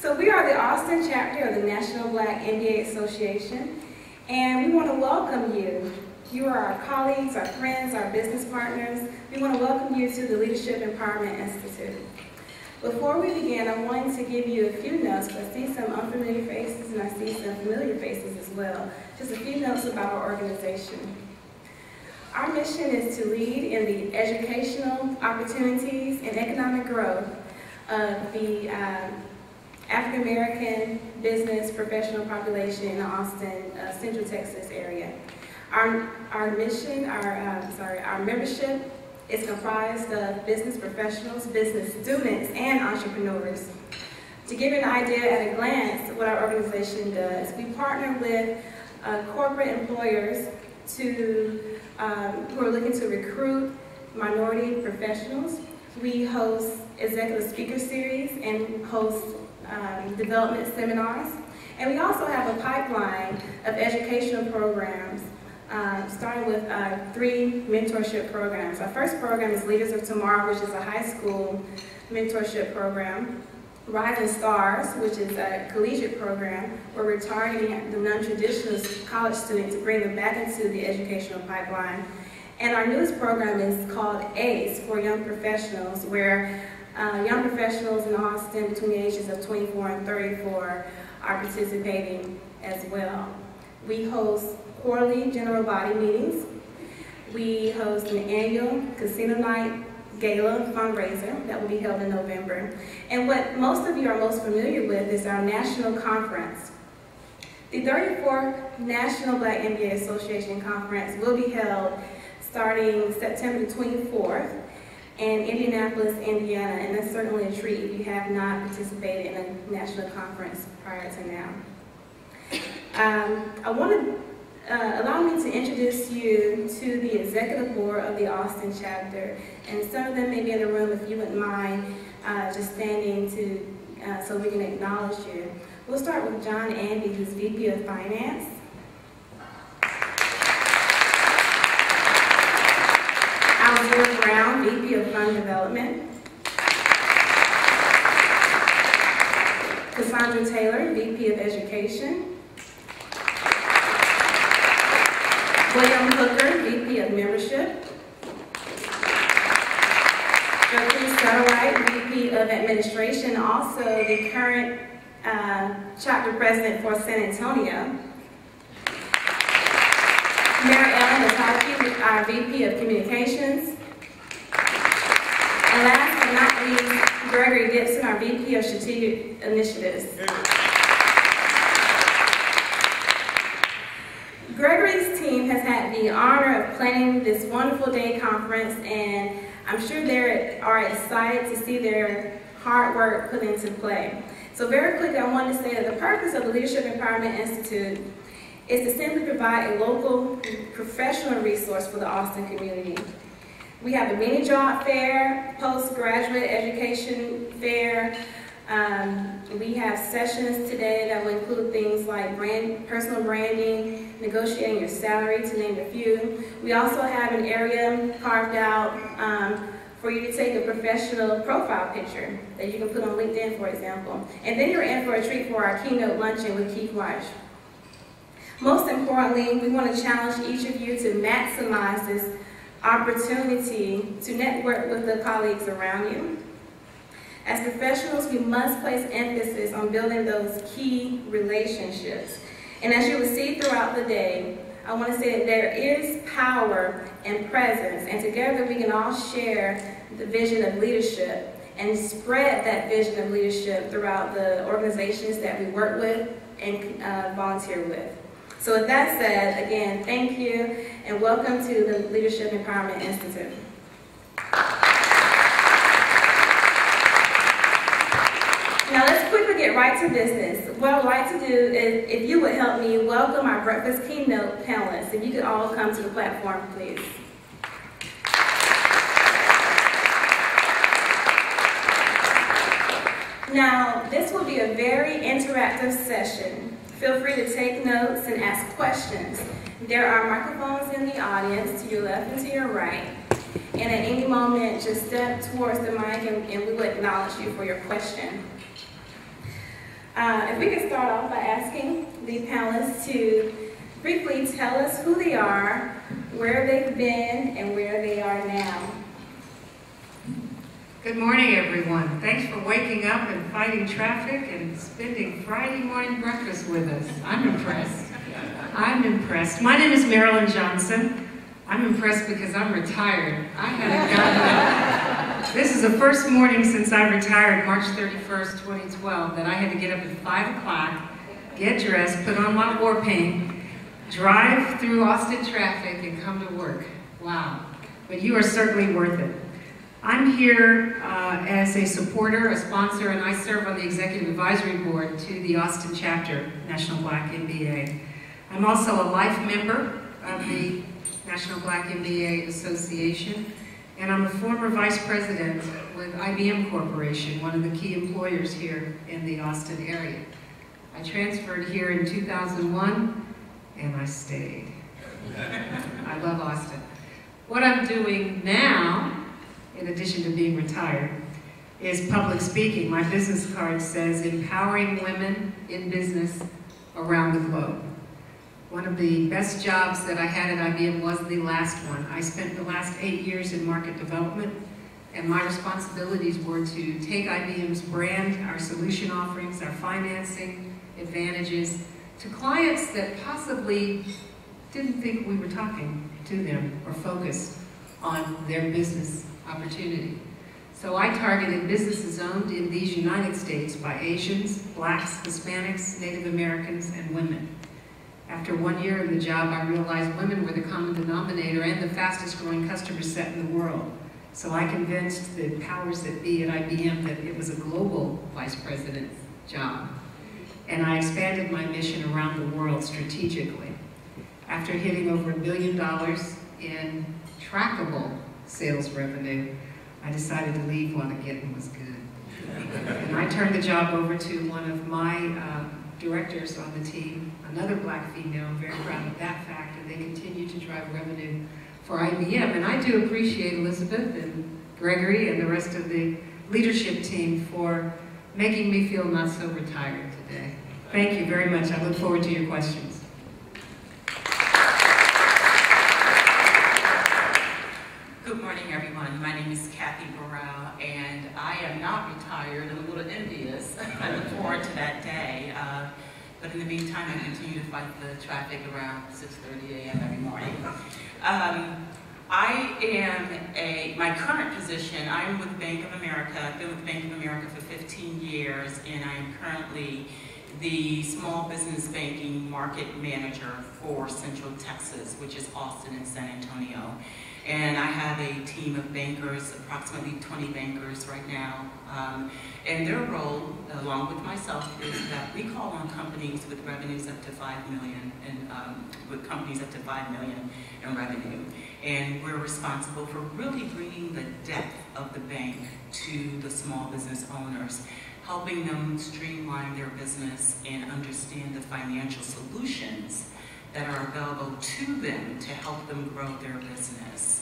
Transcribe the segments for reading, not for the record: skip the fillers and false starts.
So we are the Austin chapter of the National Black MBA Association, and we want to welcome you. You are our colleagues, our friends, our business partners. We want to welcome you to the Leadership Empowerment Institute. Before we begin, I wanted to give you a few notes, because I see some unfamiliar faces and I see some familiar faces as well. Just a few notes about our organization. Our mission is to lead in the educational opportunities and economic growth of the African American business professional population in the Austin, Central Texas area. Our mission, our membership is comprised of business professionals, business students, and entrepreneurs. To give you an idea at a glance of what our organization does, we partner with corporate employers who are looking to recruit minority professionals. We host executive speaker series and host development seminars. And we also have a pipeline of educational programs, starting with 3 mentorship programs. Our first program is Leaders of Tomorrow, which is a high school mentorship program. Rising Stars, which is a collegiate program where we're targeting the non-traditional college students to bring them back into the educational pipeline. And our newest program is called ACE for Young Professionals, where young professionals in Austin between the ages of 24 and 34 are participating as well. We host quarterly general body meetings. We host an annual casino night gala fundraiser that will be held in November. And what most of you are most familiar with is our national conference. The 34th National Black MBA Association Conference will be held starting September the 24th in Indianapolis, Indiana, and that's certainly a treat if you have not participated in a national conference prior to now. I want to allow me to introduce you to the executive board of the Austin chapter, and some of them may be in the room if you wouldn't mind just standing so we can acknowledge you. We'll start with John Andy, who's VP of Finance. Alzira Brown, VP of Fund Development. Cassandra Taylor, VP of Education. William Hooker, VP of Membership. Jacqueline Satterwhite, VP of Administration, also the current chapter president for San Antonio. Mary Ellen Nataki, our VP of Communications. And last but not least, Gregory Gibson, our VP of Strategic Initiatives. Gregory's team has had the honor of planning this wonderful day conference, and I'm sure they are excited to see their hard work put into play. So very quickly, I wanted to say that the purpose of the Leadership Empowerment Institute is to simply provide a local professional resource for the Austin community. We have a mini job fair, postgraduate education fair. We have sessions today that will include things like personal branding, negotiating your salary, to name a few. We also have an area carved out for you to take a professional profile picture that you can put on LinkedIn, for example. And then you're in for a treat for our keynote luncheon with Keith Weiss. Most importantly, we want to challenge each of you to maximize this opportunity to network with the colleagues around you. As professionals, we must place emphasis on building those key relationships. And as you will see throughout the day, I want to say that there is power and presence, and together we can all share the vision of leadership and spread that vision of leadership throughout the organizations that we work with and volunteer with. So with that said, again, thank you, and welcome to the Leadership Empowerment Institute. Now let's quickly get right to business. What I'd like to do is, if you would help me welcome our Breakfast Keynote panelists. If you could all come to the platform, please. Now, this will be a very interactive session. Feel free to take notes and ask questions. There are microphones in the audience to your left and to your right. And at any moment, just step towards the mic and we will acknowledge you for your question. If we could start off by asking the panelists to briefly tell us who they are, where they've been, and where they are now. Good morning, everyone. Thanks for waking up and fighting traffic and spending Friday morning breakfast with us. I'm impressed. I'm impressed. My name is Marilyn Johnson. I'm impressed because I'm retired. I haven't gotten up. This is the first morning since I retired, March 31st, 2012, that I had to get up at 5 o'clock, get dressed, put on my war paint, drive through Austin traffic, and come to work. Wow. But you are certainly worth it. I'm here as a supporter, a sponsor, and I serve on the Executive Advisory Board to the Austin chapter, National Black MBA. I'm also a life member of the National Black MBA Association, and I'm a former vice president with IBM Corporation, one of the key employers here in the Austin area. I transferred here in 2001, and I stayed. I love Austin. What I'm doing now, in addition to being retired, is public speaking. My business card says, empowering women in business around the globe. One of the best jobs that I had at IBM was the last one. I spent the last 8 years in market development, and my responsibilities were to take IBM's brand, our solution offerings, our financing advantages, to clients that possibly didn't think we were talking to them or focused on their business opportunity. So I targeted businesses owned in these United States by Asians, Blacks, Hispanics, Native Americans, and women. After 1 year in the job, I realized women were the common denominator and the fastest growing customer set in the world. So I convinced the powers that be at IBM that it was a global vice president's job. And I expanded my mission around the world strategically. After hitting over $1 billion in trackable sales revenue, I decided to leave while the getting was good. And I turned the job over to one of my directors on the team, another black female. I'm very proud of that fact, and they continue to drive revenue for IBM. And I do appreciate Elizabeth and Gregory and the rest of the leadership team for making me feel not so retired today. Thank you very much. I look forward to your questions. Good morning, everyone. My name is Burrell, and I am not retired. I'm a little envious. I look forward to that day. But in the meantime, I continue to fight the traffic around 6:30 a.m. every morning. My current position, I'm with Bank of America. I've been with Bank of America for 15 years, and I am currently the small business banking market manager for Central Texas, which is Austin and San Antonio. And I have a team of bankers, approximately 20 bankers right now. And their role, along with myself, is that we call on companies with revenues up to $5 million, and with companies up to $5 million in revenue. And we're responsible for really bringing the depth of the bank to the small business owners, helping them streamline their business and understand the financial solutions that are available to them to help them grow their business.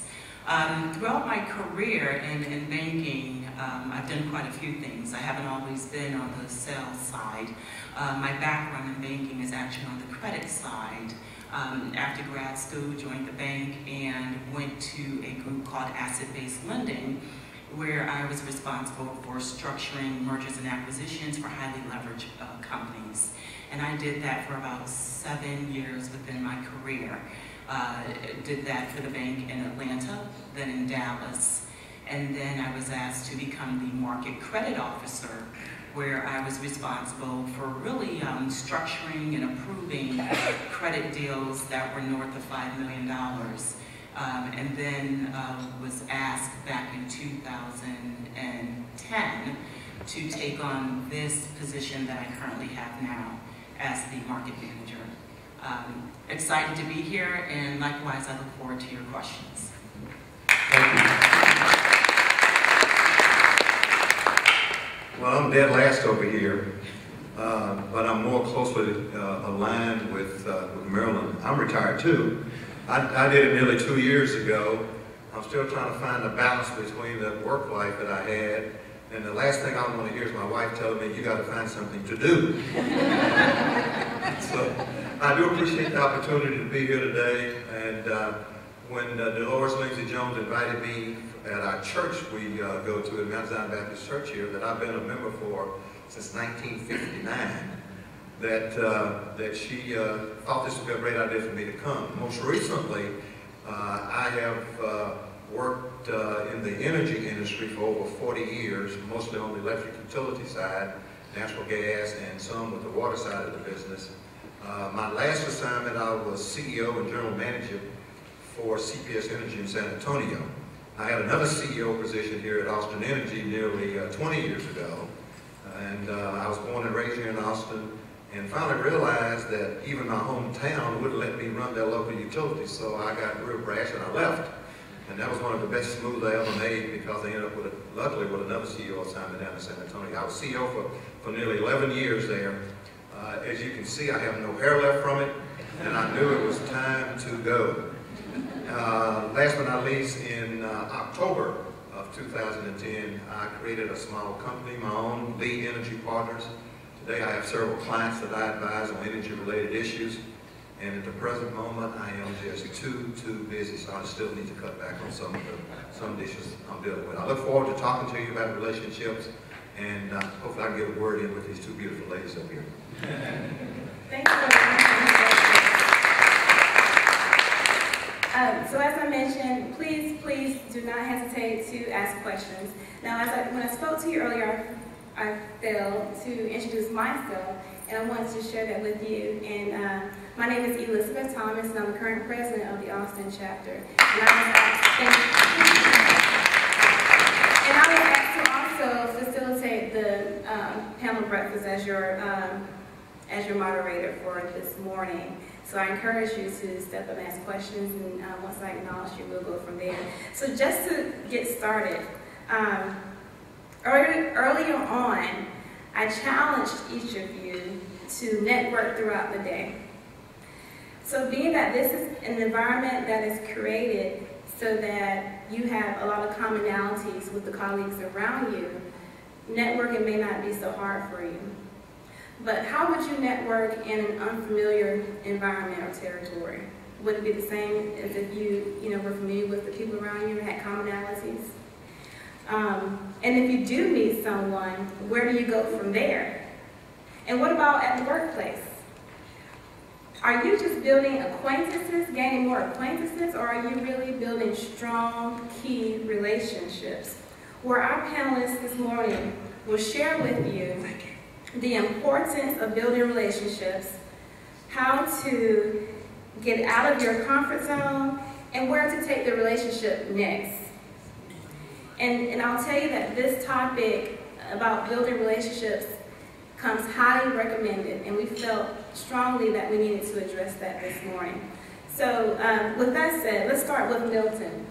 Throughout my career in banking, I've done quite a few things. I haven't always been on the sales side. My background in banking is actually on the credit side. After grad school, joined the bank and went to a group called Asset-Based Lending, where I was responsible for structuring mergers and acquisitions for highly leveraged companies. And I did that for about 7 years within my career. Did that for the bank in Atlanta, then in Dallas. And then I was asked to become the market credit officer, where I was responsible for really structuring and approving credit deals that were north of $5 million. And then was asked back in 2010 to take on this position that I currently have now as the market manager. Excited to be here, and likewise I look forward to your questions. Thank you. Well, I'm dead last over here, but I'm more closely aligned with Marilyn. I'm retired too. I did it nearly 2 years ago. I'm still trying to find a balance between the work life that I had And the last thing I want to hear is my wife telling me, you got to find something to do. So I do appreciate the opportunity to be here today. And when Dolores Lindsay Jones invited me at our church we go to, the Mount Zion Baptist Church here, that I've been a member for since 1959, that she thought this would be a great idea for me to come. Most recently, I have worked in the energy industry for over 40 years, mostly on the electric utility side, natural gas, and some with the water side of the business. My last assignment, I was CEO and general manager for CPS Energy in San Antonio. I had another CEO position here at Austin Energy nearly 20 years ago. And I was born and raised here in Austin, and finally realized that even my hometown wouldn't let me run their local utilities, so I got real brash and I left. And that was one of the best moves I ever made, because I ended up with, luckily, with another CEO assignment down in San Antonio. I was CEO for nearly 11 years there. As you can see, I have no hair left from it, and I knew it was time to go. Last but not least, in October of 2010, I created a small company, my own, LEI Energy Partners. Today I have several clients that I advise on energy-related issues, and at the present moment I am just too busy, so I still need to cut back on some dishes I'm dealing with. I look forward to talking to you about relationships, and hopefully I can get a word in with these two beautiful ladies up here. Thank you very much. So as I mentioned, please do not hesitate to ask questions. Now, when I spoke to you earlier, I failed to introduce myself, and I wanted to share that with you. And my name is Elizabeth Thomas, and I'm the current president of the Austin chapter. And I was asked to also facilitate the panel breakfast as your moderator for this morning. So I encourage you to step up and ask questions, and once I acknowledge you, we'll go from there. So just to get started, earlier on, I challenged each of you to network throughout the day. So being that this is an environment that is created so that you have a lot of commonalities with the colleagues around you, networking may not be so hard for you. But how would you network in an unfamiliar environment or territory? Would it be the same as if you were familiar with the people around you and had commonalities? And if you do meet someone, where do you go from there? And what about at the workplace? Are you just building acquaintances, gaining more acquaintances, or are you really building strong, key relationships? Where our panelists this morning will share with you the importance of building relationships, how to get out of your comfort zone, and where to take the relationship next. And I'll tell you that this topic about building relationships comes highly recommended, and we felt strongly that we needed to address that this morning. So with that said, let's start with Milton.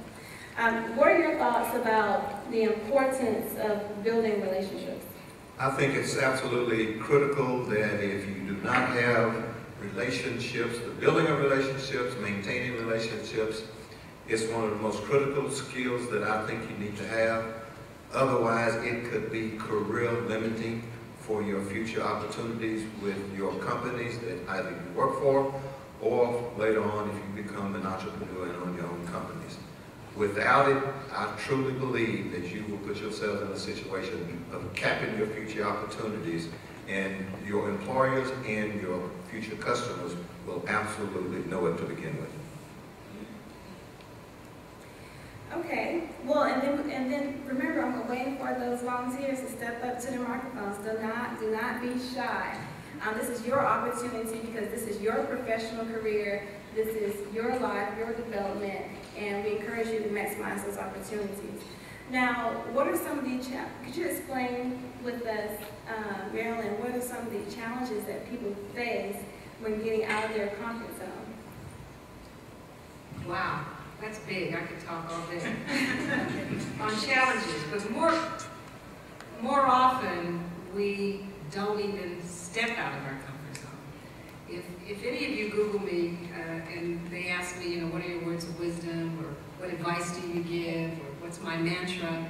What are your thoughts about the importance of building relationships? I think it's absolutely critical that if you do not have relationships, the building of relationships, maintaining relationships, it's one of the most critical skills that I think you need to have. Otherwise, it could be career limiting for your future opportunities with your companies that either you work for, or later on if you become an entrepreneur and own your own companies. Without it, I truly believe that you will put yourself in a situation of capping your future opportunities, and your employers and your future customers will absolutely know it to begin with. Okay, well, and then remember, I'm waiting for those volunteers to step up to the microphones. Do not be shy. This is your opportunity, because this is your professional career. This is your life, your development, and we encourage you to maximize those opportunities. Now, what are some of the could you explain with us, Marilyn, what are some of the challenges that people face when getting out of their comfort zone? Wow, that's big. I could talk all day on challenges, but more often we don't even step out of our comfort zone. If any of you Google me and they ask me, what are your words of wisdom, or what advice do you give, or what's my mantra,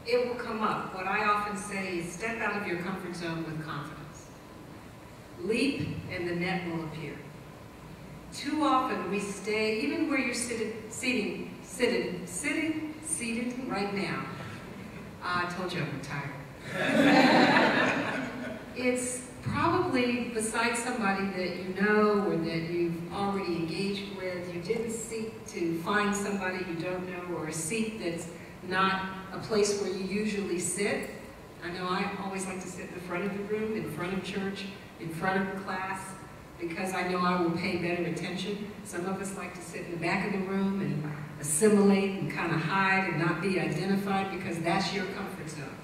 it will come up. What I often say is step out of your comfort zone with confidence. Leap and the net will appear. Too often we stay, even where you're seated right now. I told you I'm retired. It's probably beside somebody that you know or that you've already engaged with. You didn't seek to find somebody you don't know, or a seat that's not a place where you usually sit. I know I always like to sit in the front of the room, in front of church, in front of class, because I know I will pay better attention. Some of us like to sit in the back of the room and assimilate and kind of hide and not be identified, because that's your comfort zone.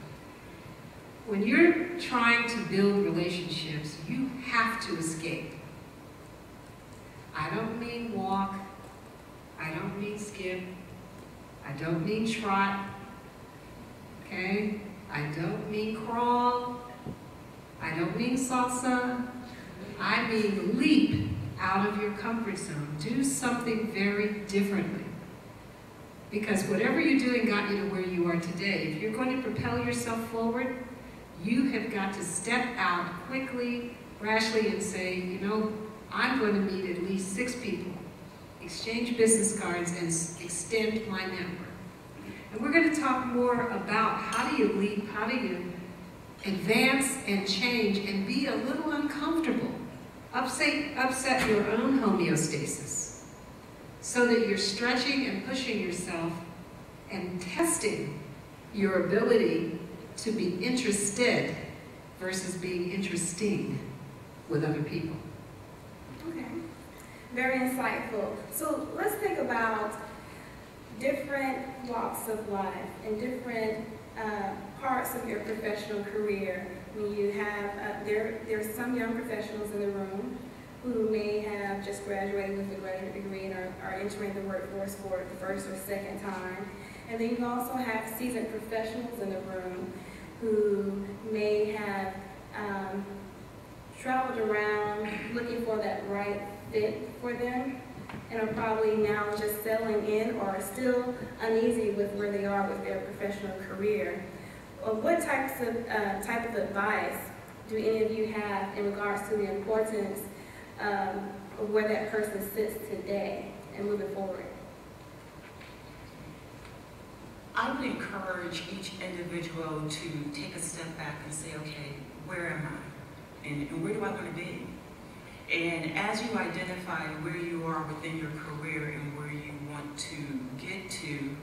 When you're trying to build relationships, you have to escape. I don't mean walk. I don't mean skip. I don't mean trot. Okay? I don't mean crawl. I don't mean salsa. I mean leap out of your comfort zone. Do something very differently. Because whatever you're doing got you to where you are today. If you're going to propel yourself forward, you have got to step out quickly, rashly, and say, you know, I'm going to meet at least 6 people, exchange business cards, and extend my network. And we're going to talk more about how do you leap, how do you advance and change and be a little uncomfortable, upset your own homeostasis, so that you're stretching and pushing yourself and testing your ability to be interested versus being interesting with other people. Okay, very insightful. So let's think about different walks of life and different parts of your professional career. I mean, you have, there's some young professionals in the room who may have just graduated with a graduate degree and are entering the workforce for the first or second time. And then you also have seasoned professionals in the room who may have traveled around looking for that right fit for them, and are probably now just settling in or are still uneasy with where they are with their professional career. What type of advice do any of you have in regards to the importance of where that person sits today and moving forward? I would encourage each individual to take a step back and say, okay, where am I? And where do I want to be? And as you identify where you are within your career and where you want to get to,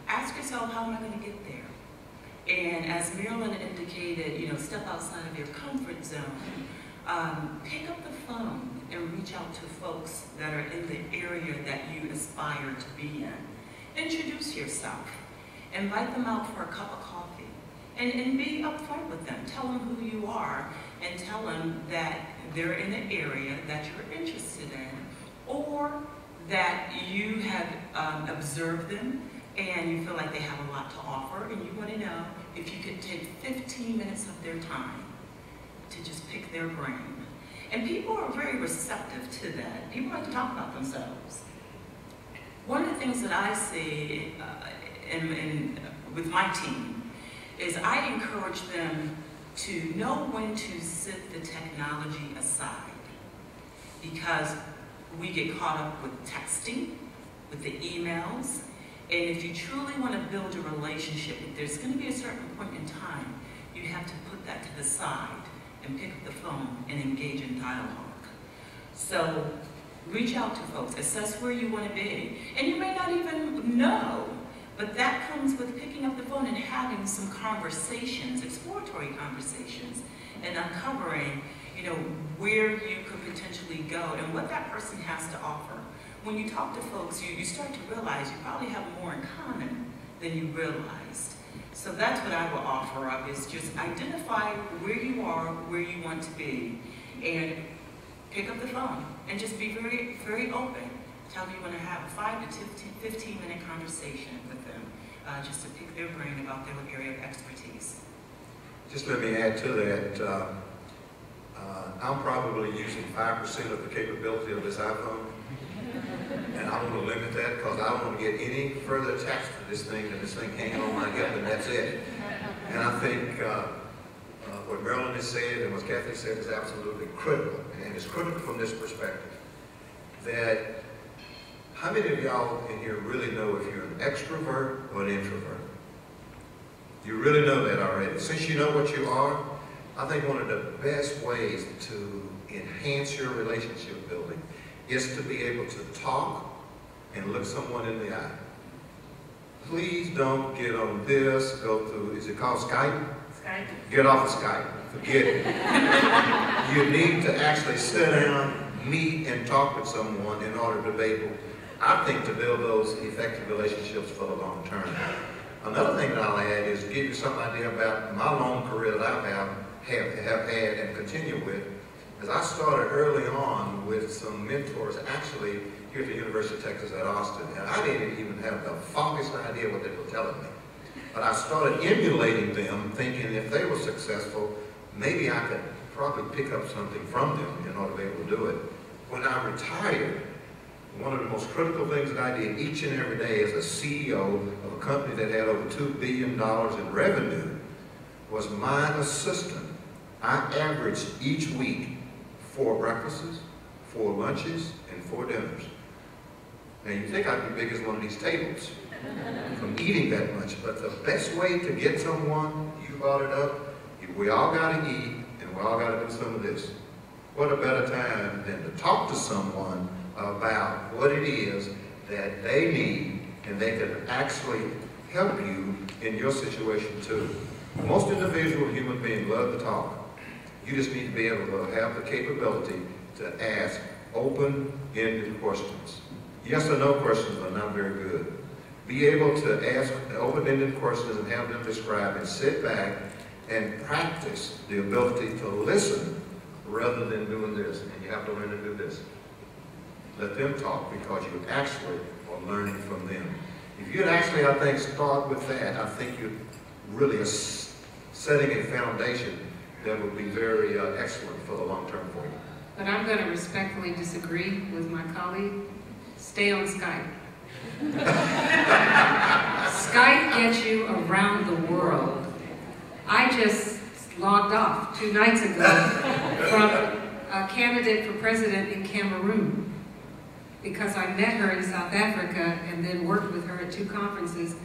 ask yourself, how am I going to get there? And as Marilyn indicated, you know, step outside of your comfort zone. Pick up the phone and reach out to folks that are in the area that you aspire to be in. Introduce yourself. Invite them out for a cup of coffee. And be upfront with them. Tell them who you are, and tell them that they're in the area that you're interested in, or that you have observed them and you feel like they have a lot to offer, and you want to know if you could take 15 minutes of their time to just pick their brain. And people are very receptive to that. People like to talk about themselves. One of the things that I see with my team is I encourage them to know when to set the technology aside, because we get caught up with texting, with the emails, and if you truly want to build a relationship, there's going to be a certain point in time you have to put that to the side and pick up the phone and engage in dialogue. So reach out to folks, assess where you want to be, and you may not even know, but that comes with picking up the phone and having some conversations, exploratory conversations, and uncovering, you know, where you could potentially go and what that person has to offer. When you talk to folks, you start to realize you probably have more in common than you realized. So that's what I will offer up, is just identify where you are, where you want to be, and pick up the phone and just be very, very open. Tell them you want to have a 5 to 15-minute conversation with them, just to pick their brain about their area of expertise. Just let me add to that. I'm probably using 5% of the capability of this iPhone. And I want to limit that because I don't want to get any further attached to this thing than this thing hanging on my hip, and that's it. And I think what Marilyn has said and what Kathy said is absolutely critical. And it's critical from this perspective. That how many of y'all in here really know if you're an extrovert or an introvert? You really know that already. Since you know what you are, I think one of the best ways to enhance your relationship building is to be able to talk and look someone in the eye. Please don't get on this, go through, is it called Skype? Skype. Get off of Skype, forget it. You need to actually sit down, meet, and talk with someone in order to be able, I think, to build those effective relationships for the long term. Another thing that I'll add is give you some idea about my long career that I have had and continue with. As I started early on with some mentors, actually here at the University of Texas at Austin, and I didn't even have the foggiest idea what they were telling me. But I started emulating them, thinking if they were successful, maybe I could probably pick up something from them in order to be able to do it. When I retired, one of the most critical things that I did each and every day as a CEO of a company that had over $2 billion in revenue was my assistant. I averaged each week 4 breakfasts, 4 lunches, and 4 dinners. Now you think I'd be big as one of these tables from eating that much, but the best way to get someone, you brought it up, we all got to eat and we all got to do some of this. What a better time than to talk to someone about what it is that they need, and they can actually help you in your situation too. Most individual human beings love to talk. You just need to be able to have the capability to ask open-ended questions. Yes or no questions are not very good. Be able to ask open-ended questions and have them describe, and sit back and practice the ability to listen rather than doing this. And you have to learn to do this. Let them talk because you actually are learning from them. If you'd actually, I think, start with that, I think you're really setting a foundation that would be very excellent for the long term for you. But I'm going to respectfully disagree with my colleague. Stay on Skype. Skype gets you around the world. I just logged off 2 nights ago from a candidate for president in Cameroon because I met her in South Africa and then worked with her at 2 conferences.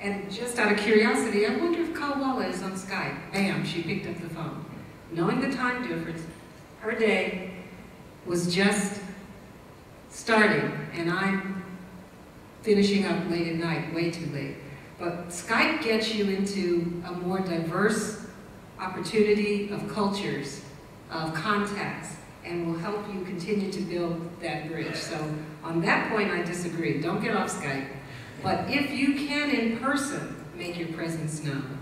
And just out of curiosity, I wonder if Kawala is on Skype. Bam, she picked up the phone. Knowing the time difference, her day was just starting, and I'm finishing up late at night, way too late. But Skype gets you into a more diverse opportunity of cultures, of contacts, and will help you continue to build that bridge. So on that point, I disagree. Don't get off Skype. But if you can, in person, make your presence known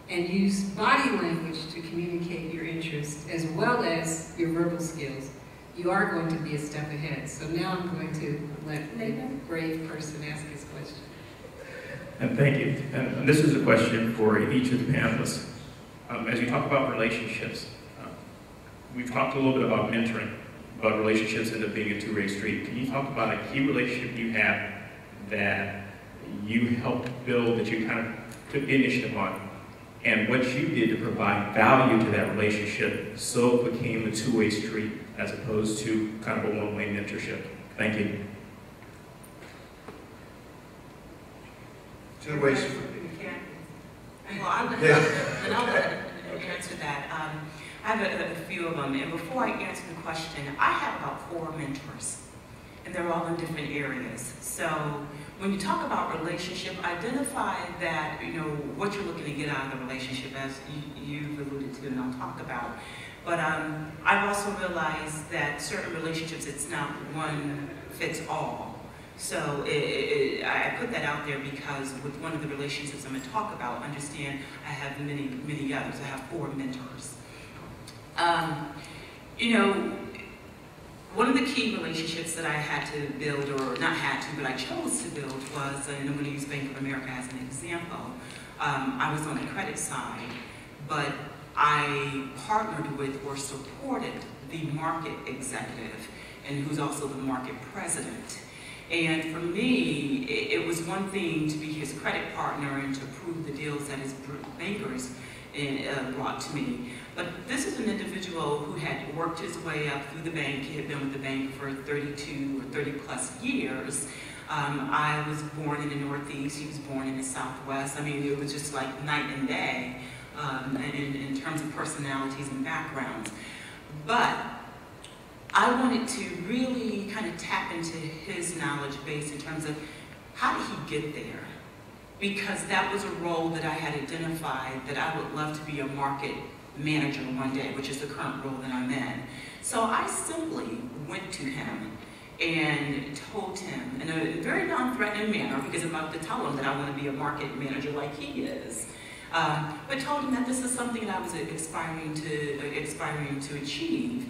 and use body language to communicate your interest as well as your verbal skills, you are going to be a step ahead. So now I'm going to let the brave person ask his question. And thank you. And this is a question for each of the panelists. As you talk about relationships, we've talked a little bit about mentoring, but relationships end up being a two-way street. Can you talk about a key relationship you have that you helped build, that you kind of took the initiative on, and what you did to provide value to that relationship so it became a two-way street as opposed to kind of a one-way mentorship? Thank you. Two-way street. Well, I'll answer that. I have a few of them, and before I answer the question, I have about 4 mentors, and they're all in different areas. So when you talk about relationship, identify that, what you're looking to get out of the relationship, as you've alluded to, and I'll talk about. But I've also realized that certain relationships, it's not one fits all. So I put that out there because with one of the relationships I'm going to talk about, understand I have many, many others. I have 4 mentors. One of the key relationships that I had to build, or not had to, but I chose to build was, and I'm going to use Bank of America as an example. I was on the credit side, but I partnered with or supported the market executive, and who's also the market president. And for me, it was one thing to be his credit partner and to approve the deals that his bankers brought to me. But this is an individual who had worked his way up through the bank. He had been with the bank for 32 or 30 plus years. I was born in the Northeast, he was born in the Southwest. I mean, it was just like night and day in terms of personalities and backgrounds. But I wanted to really kind of tap into his knowledge base in terms of how did he get there? Because that was a role that I had identified that I would love to be a market manager one day, which is the current role that I'm in. So I simply went to him and told him in a very non-threatening manner, because I'm about to tell him that I want to be a market manager like he is, but told him that this is something that I was aspiring to achieve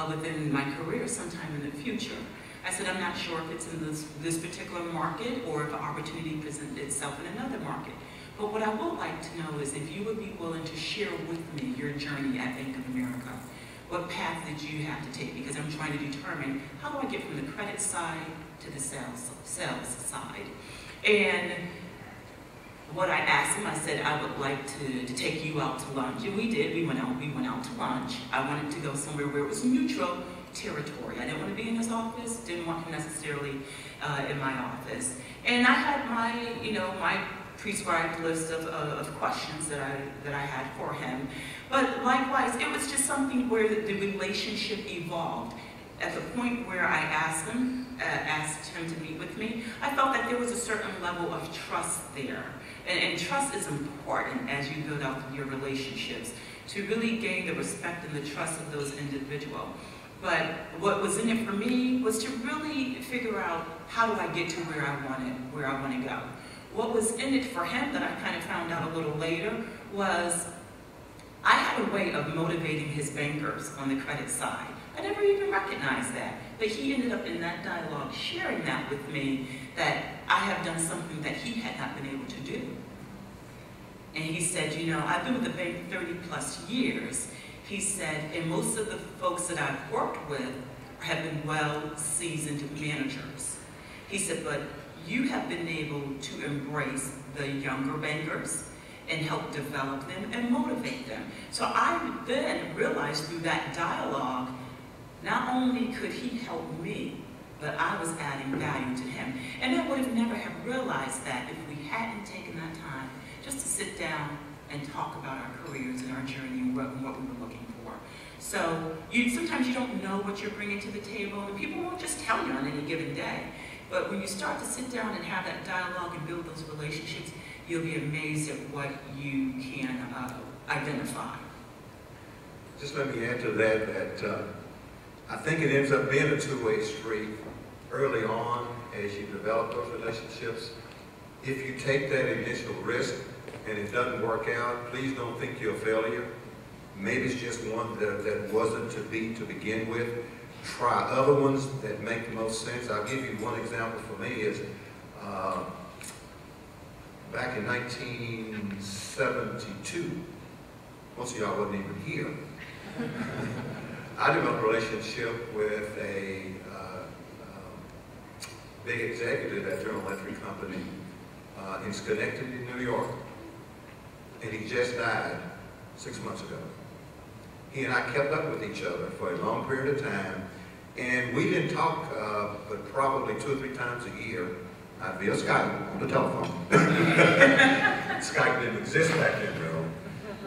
within my career sometime in the future. I said, I'm not sure if it's in this particular market or if an opportunity presents itself in another market. But what I would like to know is if you would be willing to share with me your journey at Bank of America. What path did you have to take? Because I'm trying to determine how do I get from the credit side to the sales side. And what I asked him, I said, I would like to take you out to lunch. And we did. We went out to lunch. I wanted to go somewhere where it was neutral territory. I didn't want to be in his office, didn't want him necessarily in my office. And I had my prescribed list of questions that I had for him. But likewise, it was just something where the relationship evolved. At the point where I asked him to meet with me, I felt that there was a certain level of trust there. And trust is important as you build out your relationships, to really gain the respect and the trust of those individuals. But what was in it for me was to really figure out how do I get to where I want to go. What was in it for him that I kind of found out a little later was I had a way of motivating his bankers on the credit side. I never even recognized that. But he ended up in that dialogue sharing that with me, that I have done something that he had not been able to do. And he said, you know, I've been with the bank 30 plus years. He said, and most of the folks that I've worked with have been well-seasoned managers. He said, but you have been able to embrace the younger bankers and help develop them and motivate them. So I then realized through that dialogue, not only could he help me, but I was adding value to him. And I would have never have realized that if we hadn't taken that time just to sit down and talk about our careers and our journey and what we were looking for. So sometimes you don't know what you're bringing to the table, and people won't just tell you on any given day. But when you start to sit down and have that dialogue and build those relationships, you'll be amazed at what you can identify. Just let me add to that, I think it ends up being a two-way street early on as you develop those relationships. If you take that initial risk and it doesn't work out, please don't think you're a failure. Maybe it's just one that wasn't to be to begin with. Try other ones that make the most sense. I'll give you one example for me is back in 1972, most of y'all wasn't even here. I developed a relationship with a big executive at General Electric Company in Schenectady, New York. And he just died 6 months ago. He and I kept up with each other for a long period of time. And we didn't talk but probably 2 or 3 times a year via Skype on the telephone. Skype didn't exist back then, though.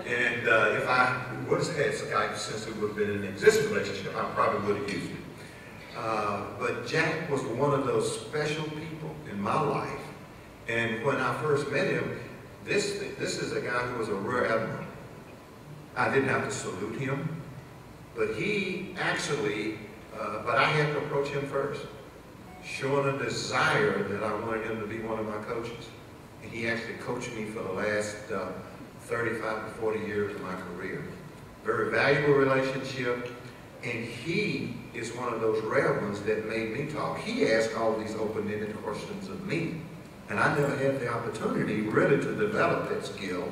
And if I would have had Skype since it would have been an existing relationship, I probably would have used it. But Jack was one of those special people in my life. And when I first met him, this is a guy who was a rear admiral. I didn't have to salute him, but he actually, but I had to approach him first, showing a desire that I wanted him to be one of my coaches. And he actually coached me for the last 35 to 40 years of my career. Very valuable relationship, and he is one of those rare ones that made me talk. He asked all these open-ended questions of me, and I never had the opportunity really to develop that skill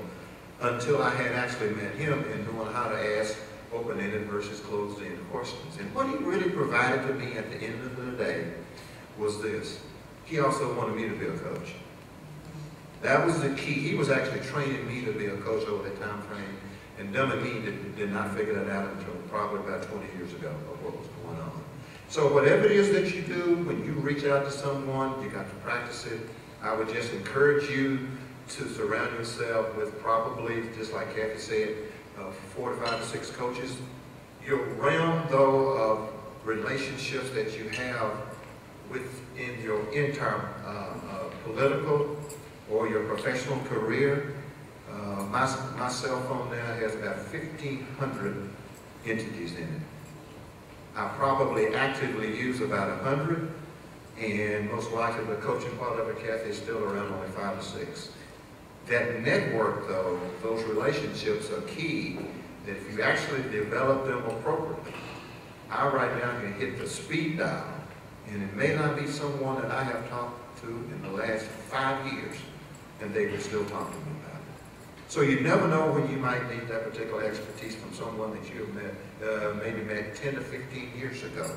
until I had actually met him and knowing how to ask open-ended versus closed-ended questions. And what he really provided to me at the end of the day was this. He also wanted me to be a coach. That was the key. He was actually training me to be a coach over that time frame, and dumb and me did not figure that out until probably about 20 years ago of what was going on. So whatever it is that you do, when you reach out to someone, you got to practice it. I would just encourage you to surround yourself with probably, just like Kathy said, 4 to 5 to 6 coaches. Your realm, though, of relationships that you have within your entire political or your professional career, my cell phone now has about 1,500 entities in it. I probably actively use about 100, and most likely the coaching part of it, Kathy, is still around only 5 to 6. That network, though, those relationships are key, that if you actually develop them appropriately, I right now can hit the speed dial, and it may not be someone that I have talked to in the last 5 years, and they would still talk to me about it. So you never know when you might need that particular expertise from someone that you have met, maybe met 10 to 15 years ago,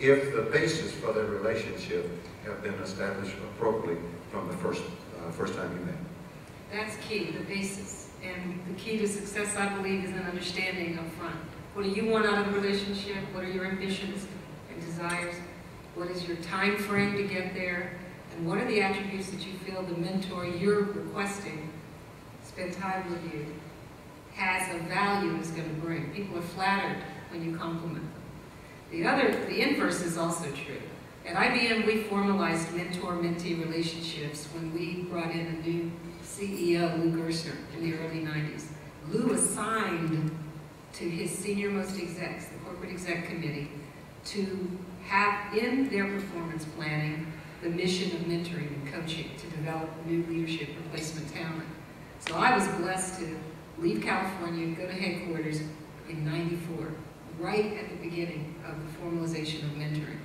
if the basis for their relationship have been established appropriately from the first time you met. That's key, the basis. And the key to success, I believe, is an understanding up front. What do you want out of a relationship? What are your ambitions and desires? What is your time frame to get there? And what are the attributes that you feel the mentor you're requesting spend time with you has a value and is going to bring? People are flattered when you compliment them. The inverse is also true. At IBM, we formalized mentor-mentee relationships when we brought in a new CEO, Lou Gerstner, in the early 90s. Lou assigned to his senior-most execs, the corporate exec committee, to have in their performance planning the mission of mentoring and coaching to develop new leadership replacement talent. So I was blessed to leave California, go to headquarters in '94, right at the beginning of the formalization of mentoring.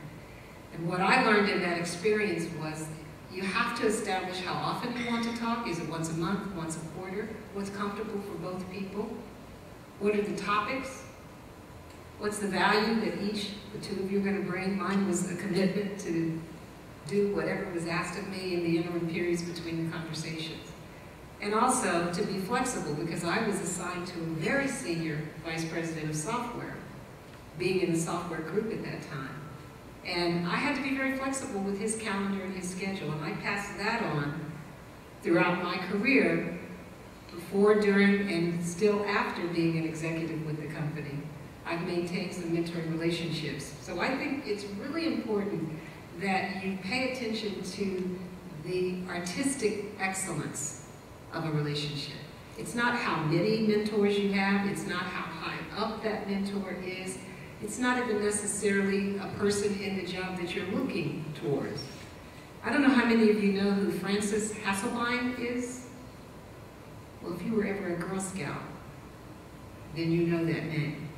And what I learned in that experience was you have to establish how often you want to talk. Is it once a month, once a quarter? What's comfortable for both people? What are the topics? What's the value that the two of you are going to bring? Mine was a commitment to do whatever was asked of me in the interim periods between the conversations. And also to be flexible, because I was assigned to a very senior vice president of software, being in the software group at that time. And I had to be very flexible with his calendar and his schedule, and I passed that on throughout my career, before, during, and still after being an executive with the company. I've maintained some mentoring relationships. So I think it's really important that you pay attention to the artistic excellence of a relationship. It's not how many mentors you have, it's not how high up that mentor is, it's not even necessarily a person in the job that you're looking towards. I don't know how many of you know who Frances Hasselbein is. Well, if you were ever a Girl Scout, then you know that name.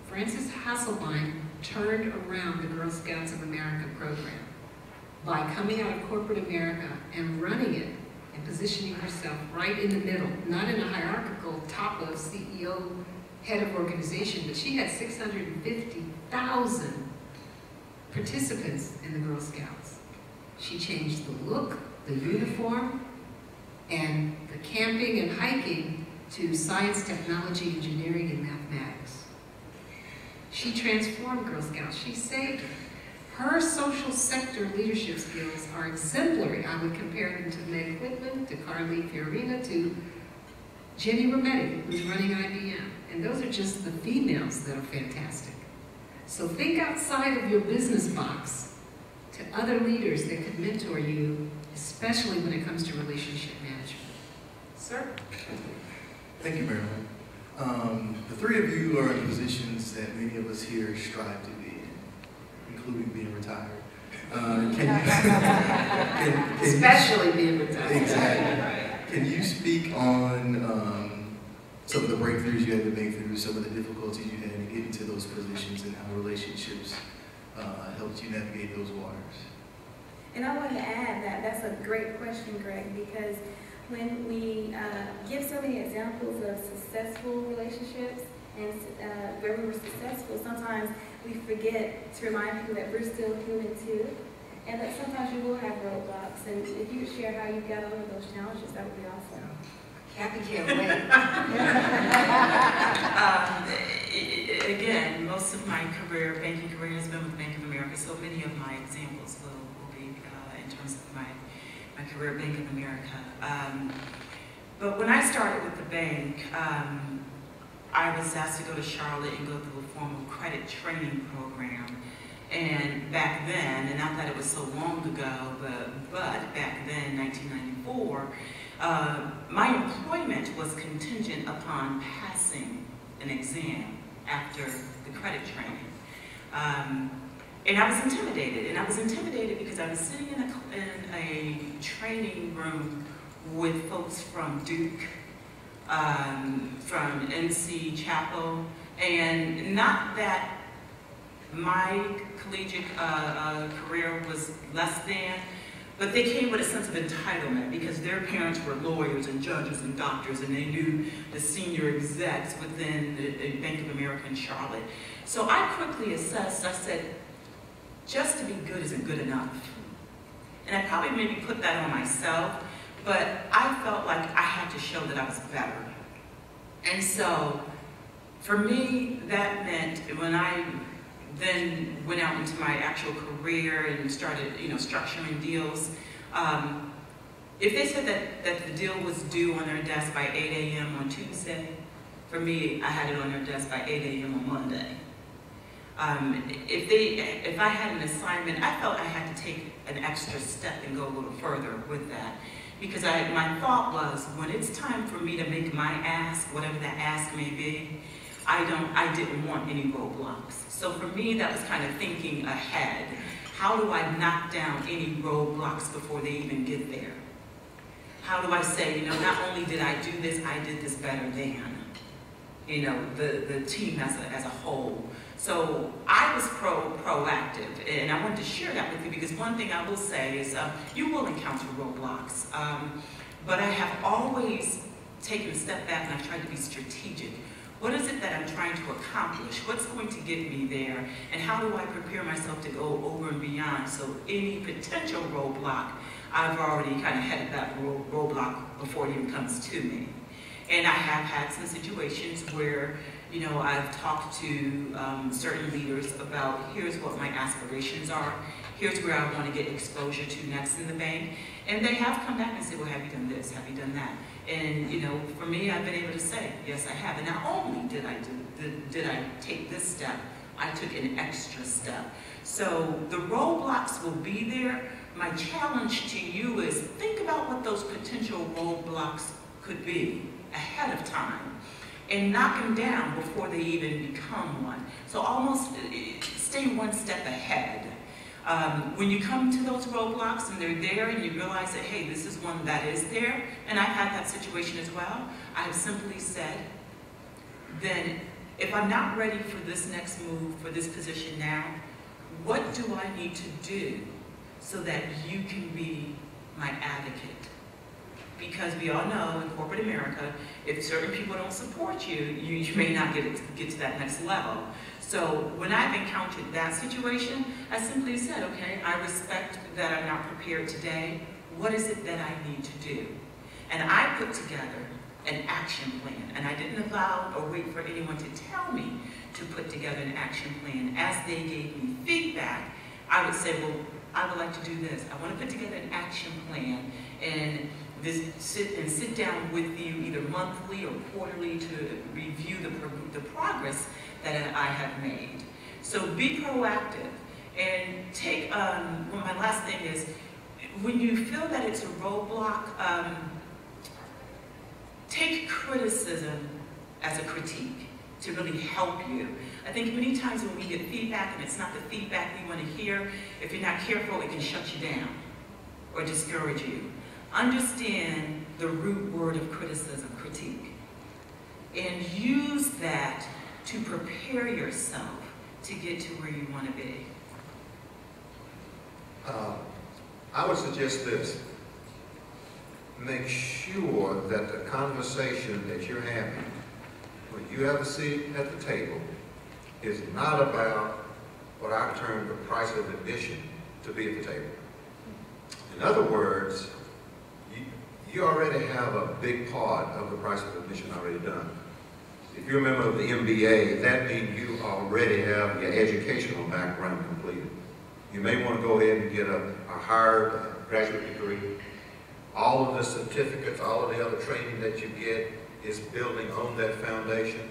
Frances Hasselbein turned around the Girl Scouts of America program by coming out of corporate America and running it and positioning herself right in the middle, not in a hierarchical top of CEO, head of organization, but she had 650,000 participants in the Girl Scouts. She changed the look, the uniform, and the camping and hiking to science, technology, engineering, and mathematics. She transformed Girl Scouts. She saved them. Her social sector leadership skills are exemplary. I would compare them to Meg Whitman, to Carly Fiorina, to Jenny Rometty, who's running IBM. And those are just the females that are fantastic. So think outside of your business box to other leaders that could mentor you, especially when it comes to relationship management. Sir? Thank you, Marilyn. The three of you are in positions that many of us here strive to be in, including being retired. Especially being retired. Exactly. Can you speak on some of the breakthroughs you had to make through, some of the difficulties you had to get into those positions, and how relationships helped you navigate those waters? And I want to add that that's a great question, Greg, because when we give so many examples of successful relationships and where we were successful, sometimes we forget to remind people that we're still human too, and that sometimes you will have roadblocks. And if you could share how you got over those challenges, that would be awesome. Kathy can't wait. Again, most of my career, banking career, has been with Bank of America, so many of my examples will be in terms of my career at Bank of America. But when I started with the bank, I was asked to go to Charlotte and go through a formal credit training program. And back then, and not that it was so long ago, but back then, 1994, my employment was contingent upon passing an exam after the credit training. And I was intimidated, because I was sitting in a training room with folks from Duke, from NC Chapel, and not that my collegiate career was less than, but they came with a sense of entitlement because their parents were lawyers and judges and doctors, and they knew the senior execs within the Bank of America in Charlotte. So I quickly assessed, I said, just to be good isn't good enough. And I probably maybe put that on myself, but I felt like I had to show that I was better. And so for me, that meant when I then went out into my actual career and started, structuring deals. If they said that the deal was due on their desk by 8 a.m. on Tuesday, for me, I had it on their desk by 8 a.m. on Monday. If I had an assignment, I felt I had to take an extra step and go a little further with that. Because my thought was, when it's time for me to make my ask, whatever that ask may be, I didn't want any roadblocks. So for me, that was kind of thinking ahead. How do I knock down any roadblocks before they even get there? How do I say, not only did I do this, I did this better than, the team as a whole. So I was proactive, and I wanted to share that with you because one thing I will say is you will encounter roadblocks, but I have always taken a step back and I've tried to be strategic. What is it that I'm trying to accomplish? What's going to get me there? And how do I prepare myself to go over and beyond so any potential roadblock, I've already kind of headed that roadblock before it even comes to me. And I have had some situations where, I've talked to certain leaders about here's what my aspirations are, here's where I want to get exposure to next in the bank. And they have come back and said, well, have you done this? Have you done that? And, for me, I've been able to say, yes, I have. And not only did I take this step, I took an extra step. So the roadblocks will be there. My challenge to you is think about what those potential roadblocks could be ahead of time and knock them down before they even become one. So almost stay one step ahead. When you come to those roadblocks and they're there and you realize that, hey, this is one that is there, and I've had that situation as well, I have simply said, then if I'm not ready for this next move, for this position now, what do I need to do so that you can be my advocate? Because we all know in corporate America, if certain people don't support you, you may not get to that next level. So when I've encountered that situation, I simply said, okay, I respect that I'm not prepared today. What is it that I need to do? And I put together an action plan. And I didn't allow or wait for anyone to tell me to put together an action plan. As they gave me feedback, I would say, well, I would like to do this. I want to put together an action plan and sit down with you either monthly or quarterly to review the progress that I have made. So be proactive and take, my last thing is, when you feel that it's a roadblock, take criticism as a critique to really help you. I think many times when we get feedback and it's not the feedback we want to hear, if you're not careful, it can shut you down or discourage you. Understand the root word of criticism, critique, and use that to prepare yourself to get to where you want to be. I would suggest this. make sure that the conversation that you're having when you have a seat at the table is not about what I term the price of admission to be at the table. In other words, you already have a big part of the price of admission already done. If you're a member of the MBA, that means you already have your educational background completed. You may want to go ahead and get a higher graduate degree. All of the certificates, all of the other training that you get is building on that foundation.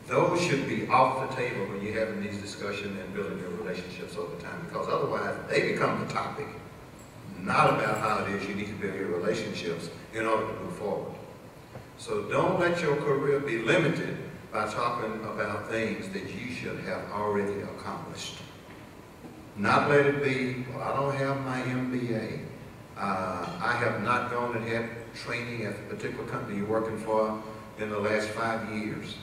Those should be off the table when you're having these discussions and building your relationships over time, because otherwise they become the topic, not about how it is you need to build your relationships in order to move forward. So don't let your career be limited by talking about things that you should have already accomplished. Not let it be, well, I don't have my MBA. I have not gone and had training at the particular company you're working for in the last 5 years.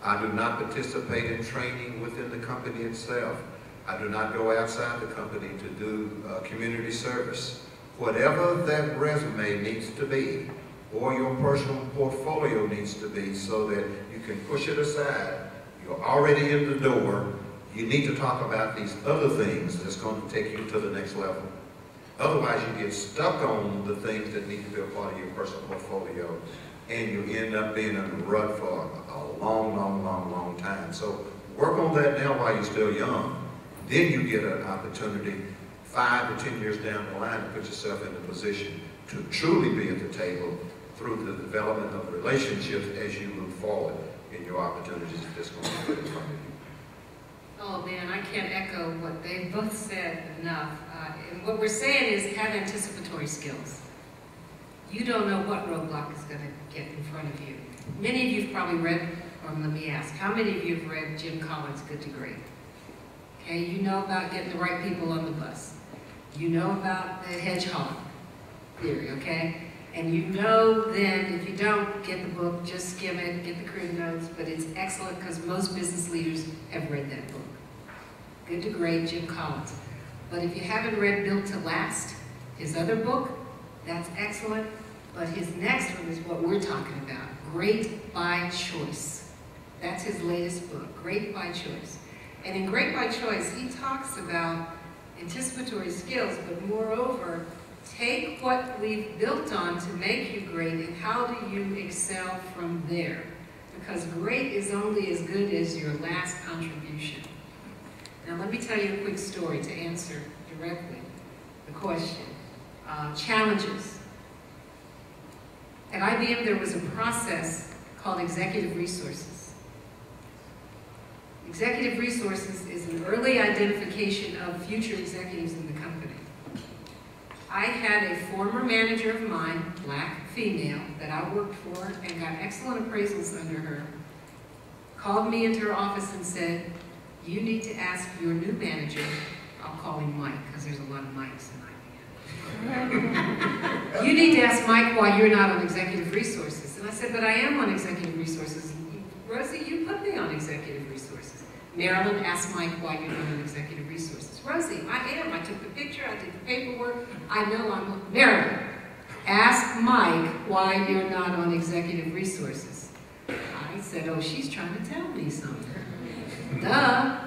I do not participate in training within the company itself. I do not go outside the company to do community service. Whatever that resume needs to be, or your personal portfolio needs to be, so that you can push it aside. You're already in the door. You need to talk about these other things that's going to take you to the next level. Otherwise, you get stuck on the things that need to be a part of your personal portfolio, and you end up being in the rut for a long time. So work on that now while you're still young. Then you get an opportunity 5 to 10 years down the line to put yourself in a position to truly be at the table through the development of relationships as you move forward in your opportunities that's going to be in front of you. Oh man, I can't echo what they both said enough. And what we're saying is have anticipatory skills. You don't know what roadblock is going to get in front of you. Many of you have probably read, or let me ask, how many of you have read Jim Collins' Good to Great? Okay, you know about getting the right people on the bus. You know about the hedgehog theory, okay? And you know then, if you don't, get the book, just skim it, get the crude notes, but it's excellent because most business leaders have read that book. Good to Great, Jim Collins. But if you haven't read Built to Last, his other book, that's excellent. But his next one is what we're talking about, Great by Choice. That's his latest book, Great by Choice. And in Great by Choice, he talks about anticipatory skills, but moreover, take what we've built on to make you great and how do you excel from there? Because great is only as good as your last contribution. Now let me tell you a quick story to answer directly the question. Challenges. At IBM there was a process called executive resources. Executive resources is an early identification of future executives in the company. I had a former manager of mine, black, female, that I worked for and got excellent appraisals under her, called me into her office and said, you need to ask your new manager, I'll call him Mike, because there's a lot of Mikes in IBM. You need to ask Mike why you're not on executive resources. And I said, but I am on executive resources. Rosie, you put me on executive resources. Marilyn, ask Mike why you're not on executive resources. Rosie, I am. I took the picture, I did the paperwork. I know I'm Marilyn. Ask Mike why you're not on executive resources. I said, oh, she's trying to tell me something. Duh.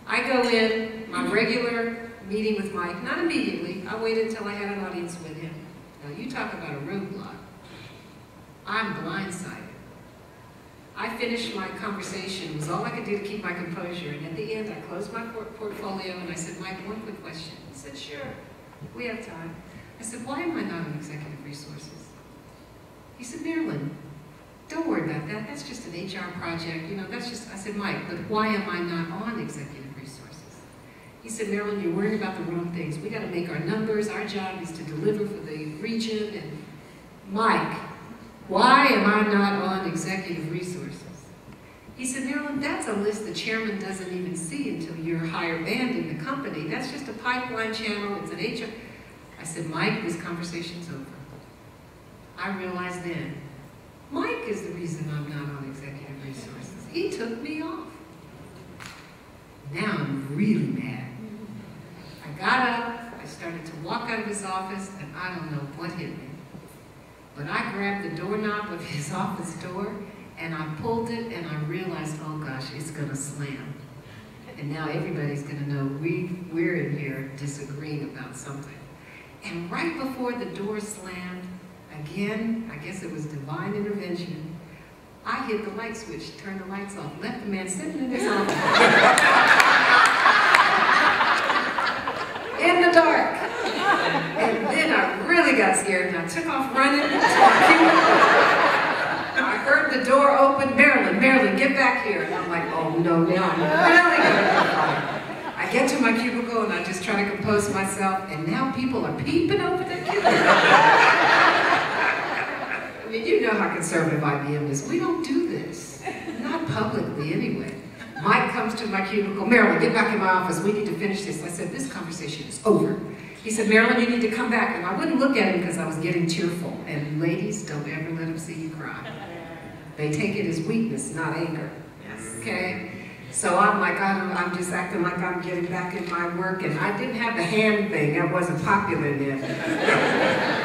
I go in, my regular meeting with Mike, not immediately. I waited until I had an audience with him. Now, you talk about a roadblock. I'm blindsided. I finished my conversation. It was all I could do to keep my composure. And at the end, I closed my portfolio and I said, Mike, one quick question. He said, sure, we have time. I said, why am I not on executive resources? He said, Marilyn, don't worry about that. That's just an HR project. You know, that's just, I said, Mike, but why am I not on executive resources? He said, Marilyn, you're worrying about the wrong things. We got to make our numbers. Our job is to deliver for the region. And Mike, why am I not on executive resources? He said, Marilyn, that's a list the chairman doesn't even see until you're higher band in the company. That's just a pipeline channel. It's an HR. I said, Mike, this conversation's over. I realized then, Mike is the reason I'm not on executive resources. He took me off. Now I'm really mad. I got up, I started to walk out of his office, and I don't know what hit me. But I grabbed the doorknob of his office door, and I pulled it, and I realized, oh gosh, it's gonna slam. And now everybody's gonna know we're in here disagreeing about something. And right before the door slammed, again, I guess it was divine intervention, I hit the light switch, turned the lights off, left the man sitting in his office. In the dark. And then I really got scared, and I took off running to my cubicle. I heard the door open, Marilyn, get back here. And I'm like, oh no, now I'm really gonna be fired. I get to my cubicle and I just try to compose myself, and now people are peeping over the cubicle. I mean, you know how conservative IBM is. We don't do this. Not publicly, anyway. Mike comes to my cubicle, Marilyn, get back in my office. We need to finish this. I said, this conversation is over. He said, Marilyn, you need to come back. And I wouldn't look at him because I was getting tearful. And ladies, don't ever let them see you cry. They take it as weakness, not anger. Yes. Okay? So I'm like, I'm just acting like I'm getting back in my work. And I didn't have the hand thing. That wasn't popular then.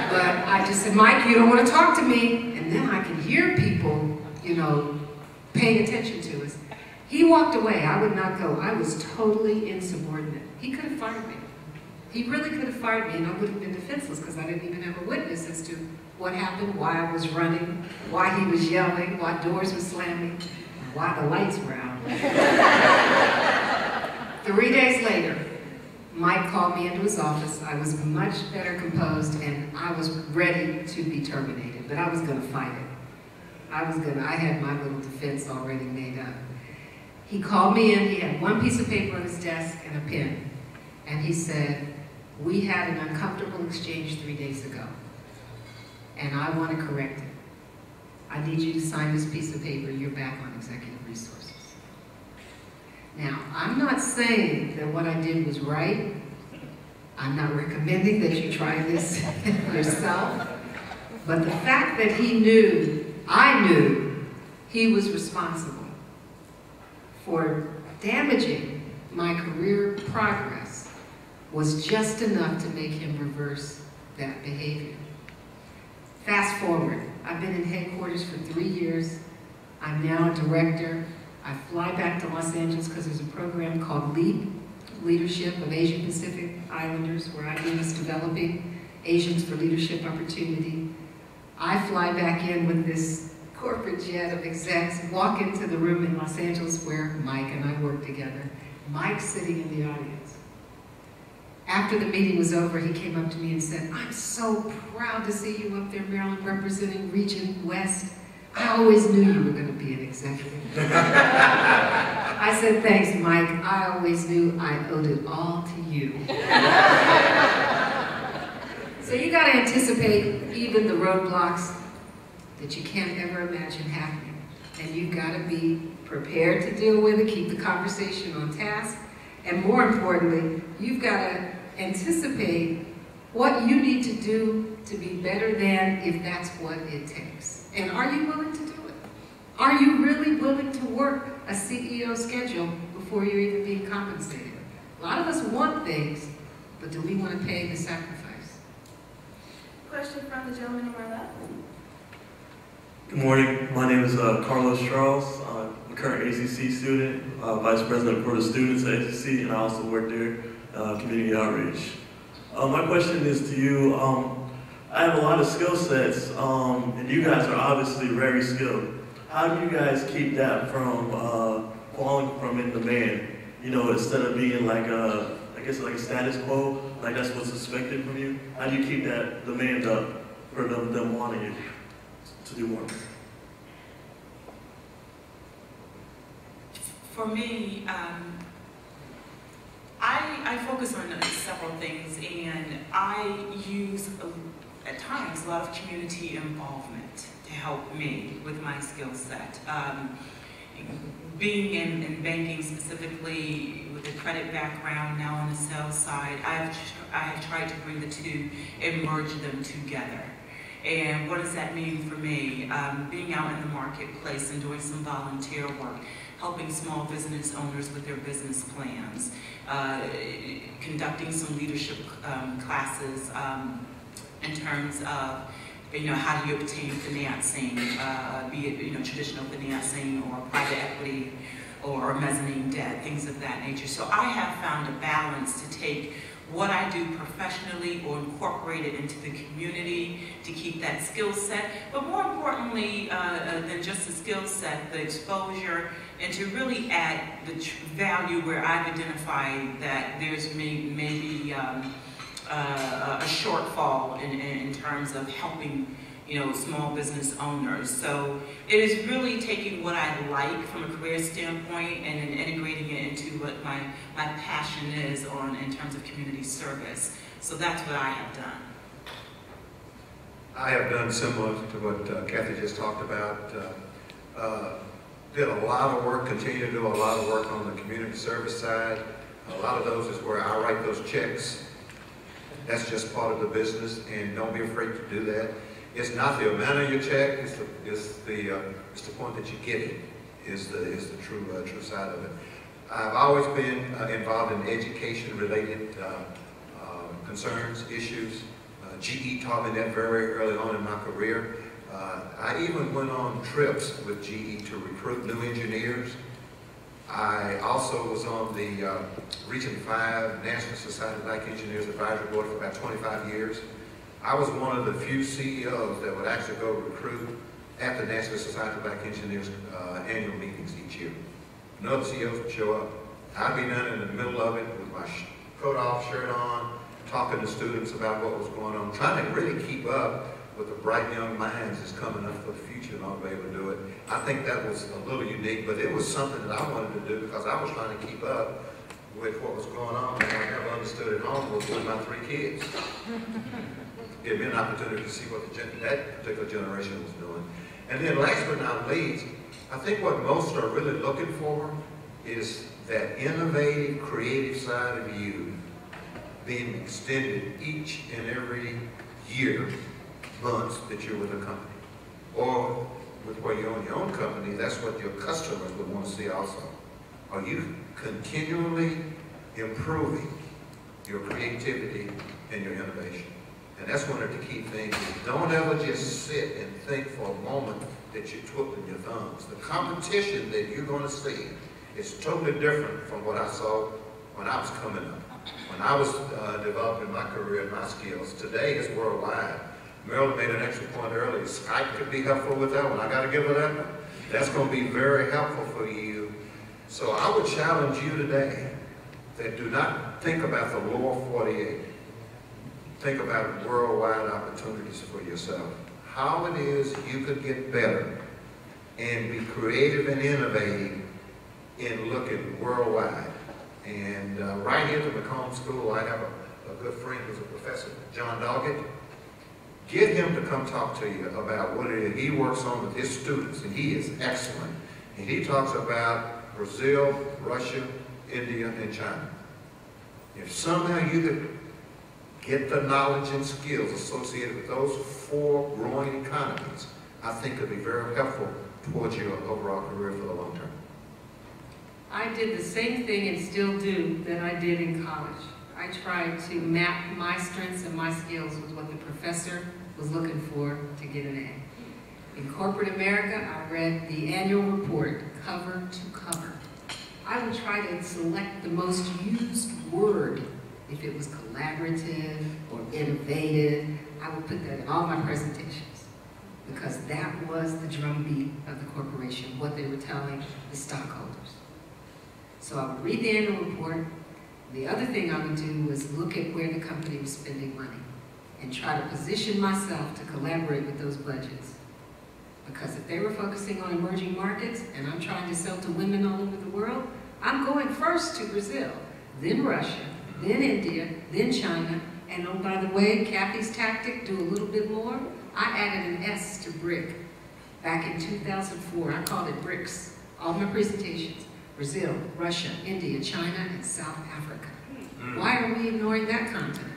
But I just said, Mike, you don't want to talk to me. And then I could hear people, you know, paying attention to us. He walked away. I would not go. I was totally insubordinate. He could have fired me. He really could have fired me, and I would have been defenseless because I didn't even have a witness as to what happened, why I was running, why he was yelling, why doors were slamming, why the lights were out. 3 days later, Mike called me into his office. I was much better composed, and I was ready to be terminated, but I was going to fight it. I had my little defense already made up. He called me in. He had one piece of paper on his desk and a pen, and he said, we had an uncomfortable exchange 3 days ago, and I want to correct it. I need you to sign this piece of paper. You're back on executive resources. Now, I'm not saying that what I did was right. I'm not recommending that you try this yourself. But the fact that he knew, I knew, he was responsible for damaging my career progress was just enough to make him reverse that behavior. Fast forward, I've been in headquarters for 3 years. I'm now a director. I fly back to Los Angeles because there's a program called LEAP, Leadership of Asian Pacific Islanders, where IBM is developing Asians for Leadership Opportunity. I fly back in with this corporate jet of execs, walk into the room in Los Angeles where Mike and I work together. Mike's sitting in the audience. After the meeting was over, he came up to me and said, I'm so proud to see you up there, Marilyn, representing Region West. I always knew you were going to be an executive. I said, thanks, Mike. I always knew I owed it all to you. So you got to anticipate even the roadblocks that you can't ever imagine happening. And you've got to be prepared to deal with it, keep the conversation on task, and more importantly, you've got to anticipate what you need to do to be better than if that's what it takes. And are you willing to do it? Are you really willing to work a CEO schedule before you're even being compensated? A lot of us want things, but do we want to pay the sacrifice? Question from the gentleman on my left. Good morning. My name is Carlos Charles. I'm a current ACC student, Vice President for the students at ACC, and I also work there, community outreach. My question is to you. I have a lot of skill sets, and you guys are obviously very skilled. How do you guys keep that from falling from in demand? You know, instead of being like a, I guess like a status quo, like that's what's expected from you. How do you keep that demand up for them wanting you to do more? For me, I focus on several things, and I use, at times, a lot of community involvement to help me with my skill set. Being in banking specifically, with a credit background, now on the sales side, I have tried to bring the two and merge them together. And what does that mean for me? Being out in the marketplace and doing some volunteer work, helping small business owners with their business plans, conducting some leadership classes in terms of how do you obtain financing, be it, traditional financing or private equity or mezzanine debt, things of that nature. So I have found a balance to take what I do professionally or incorporate it into the community to keep that skill set, but more importantly than just the skill set, the exposure, and to really add the value where I've identified that there's maybe a shortfall in terms of helping small business owners. So it is really taking what I like from a career standpoint and then integrating it into what my passion is in terms of community service. So that's what I have done. I have done similar to what Kathy just talked about. Did a lot of work, continue to do a lot of work on the community service side. A lot of those is where I write those checks. That's just part of the business, and don't be afraid to do that. It's not the amount of your check, it's the point that you get it, is the true side of it. I've always been involved in education-related concerns, issues. GE taught me that very early on in my career. I even went on trips with GE to recruit new engineers. I also was on the Region 5 National Society of Black Engineers Advisory Board for about 25 years. I was one of the few CEOs that would actually go recruit at the National Society of Black Engineers annual meetings each year. None of the CEOs would show up. I'd be down in the middle of it with my coat off, shirt on, talking to students about what was going on, trying to really keep up with the bright young minds that's coming up for the future, and I'll be able to do it. I think that was a little unique, but it was something that I wanted to do because I was trying to keep up with what was going on, and what I never understood at home was with my 3 kids. It gave me an opportunity to see what that particular generation was doing. And then last but not least, I think what most are really looking for is that innovative, creative side of you being extended each and every year, months that you're with a company. Or with where you own your own company, that's what your customers would want to see also. Are you continually improving your creativity and your innovation? And that's one of the key things. Don't ever just sit and think for a moment that you're twiddling your thumbs. The competition that you're going to see is totally different from what I saw when I was coming up. When I was developing my career and my skills, today is worldwide. Marilyn made an extra point earlier. Skype could be helpful with that one. I got to give her that one. That's going to be very helpful for you. So I would challenge you today that do not think about the lower 48. Think about worldwide opportunities for yourself. How it is you could get better and be creative and innovative in looking worldwide. And right here at the Macomb School, I have a good friend who's a professor, John Doggett. Get him to come talk to you about what it is he works on with his students, and he is excellent. And he talks about Brazil, Russia, India, and China. If somehow you could get the knowledge and skills associated with those 4 growing economies, I think it'd be very helpful towards your overall career for the long term. I did the same thing and still do that I did in college. I tried to map my strengths and my skills with what the professor was looking for to get an A. In corporate America, I read the annual report cover to cover. I would try to select the most used word. If it was collaborative or innovative, I would put that in all my presentations because that was the drumbeat of the corporation, what they were telling the stockholders. So I would read the annual report. The other thing I would do was look at where the company was spending money and try to position myself to collaborate with those budgets. Because if they were focusing on emerging markets and I'm trying to sell to women all over the world, I'm going first to Brazil, then Russia, then India, then China, and oh, by the way, Kathy's tactic, do a little bit more. I added an S to BRIC. Back in 2004, I called it BRICS. All my presentations, Brazil, Russia, India, China, and South Africa. Why are we ignoring that continent?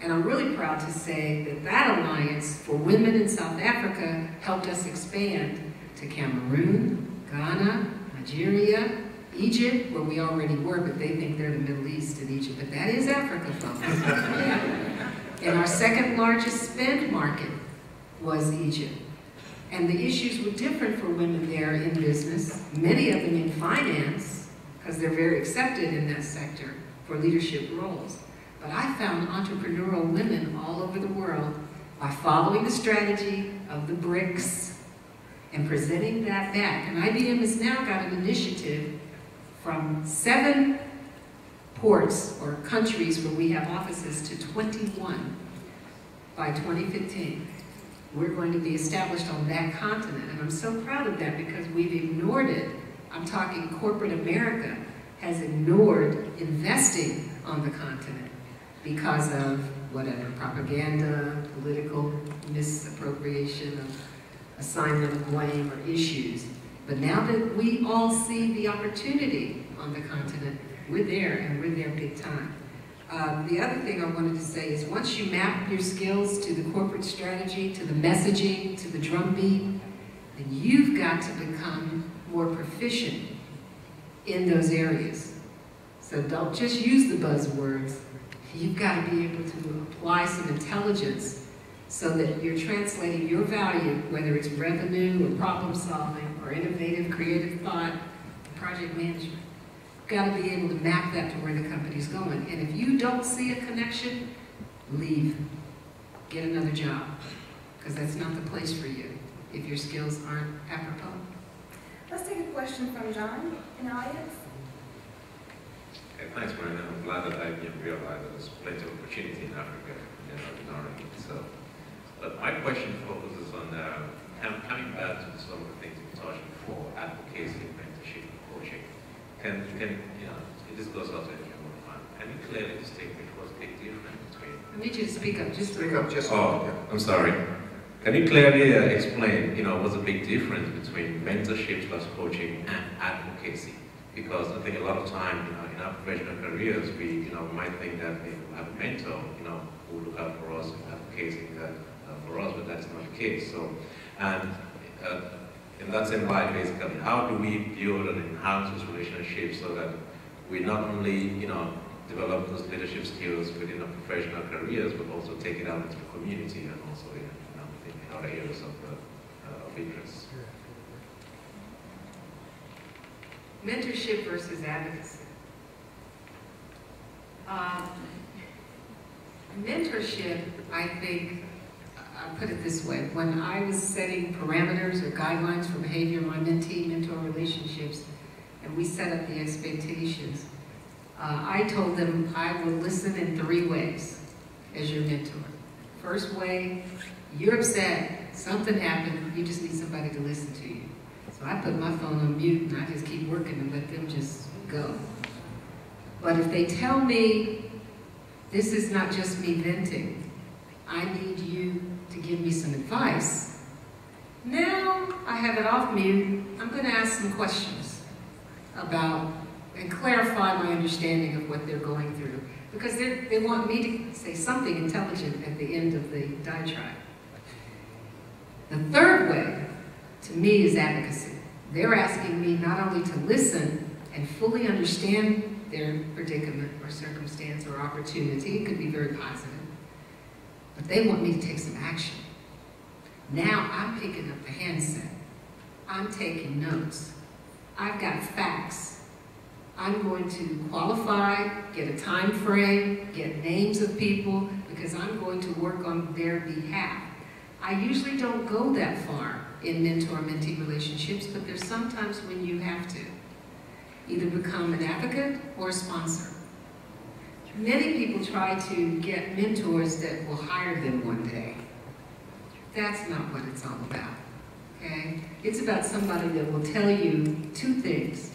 And I'm really proud to say that that alliance for women in South Africa helped us expand to Cameroon, Ghana, Nigeria, Egypt, where we already were, but they think they're the Middle East and Egypt, but that is Africa, folks. And our second largest spend market was Egypt. And the issues were different for women there in business, many of them in finance, because they're very accepted in that sector for leadership roles. But I found entrepreneurial women all over the world by following the strategy of the BRICS and presenting that back. And IBM has now got an initiative from 7 ports or countries where we have offices to 21 by 2015. We're going to be established on that continent, and I'm so proud of that because we've ignored it. I'm talking corporate America has ignored investing on the continent because of whatever, propaganda, political misappropriation of assignment of blame or issues. But now that we all see the opportunity on the continent, we're there, and we're there big time. The other thing I wanted to say is once you map your skills to the corporate strategy, to the messaging, to the drumbeat, then you've got to become more proficient in those areas. So don't just use the buzzwords. You've got to be able to apply some intelligence so that you're translating your value, whether it's revenue or problem solving or innovative, creative thought, project management. Got to be able to map that to where the company's going. And if you don't see a connection, leave. Get another job, because that's not the place for you if your skills aren't apropos. Let's take a question from John in the audience. Okay, thanks, Marilyn. I'm glad that IBM realized that there's plenty of opportunity in Africa and in R&D itself. But my question focuses on coming back to some of the things you touched before, advocacy, mentorship, and coaching. This goes out to everyone. Can you clearly distinguish what's the big difference between? I need you to speak up just Speak up just I'm sorry. Can you clearly explain, what's the big difference between mentorship plus coaching and advocacy? Because I think a lot of time, in our professional careers, we might think that we have a mentor, who will look out for us and advocating that for us, but that's not the case. So, in that same light, basically, how do we build and enhance those relationships so that we not only, develop those leadership skills within our professional careers, but also take it out into the community and also in other areas of interest? mentorship versus advocacy. Mentorship, I think, I'll put it this way. When I was setting parameters or guidelines for behavior in my mentee-mentor relationships, and we set up the expectations, I told them I will listen in 3 ways as your mentor. First way, you're upset, something happened, you just need somebody to listen to you. So I put my phone on mute and I just keep working and let them just go. But if they tell me, this is not just me venting, I need you to give me some advice, now I have it off mute, I'm going to ask some questions about and clarify my understanding of what they're going through. Because they want me to say something intelligent at the end of the diatribe. The third way, to me, is advocacy. They're asking me not only to listen and fully understand their predicament or circumstance or opportunity, it could be very positive, but they want me to take some action. Now I'm picking up the handset. I'm taking notes. I've got facts. I'm going to qualify, get a time frame, get names of people, because I'm going to work on their behalf. I usually don't go that far in mentor-mentee relationships, but there's sometimes when you have to either become an advocate or a sponsor. Many people try to get mentors that will hire them one day. That's not what it's all about, okay? It's about somebody that will tell you 2 things.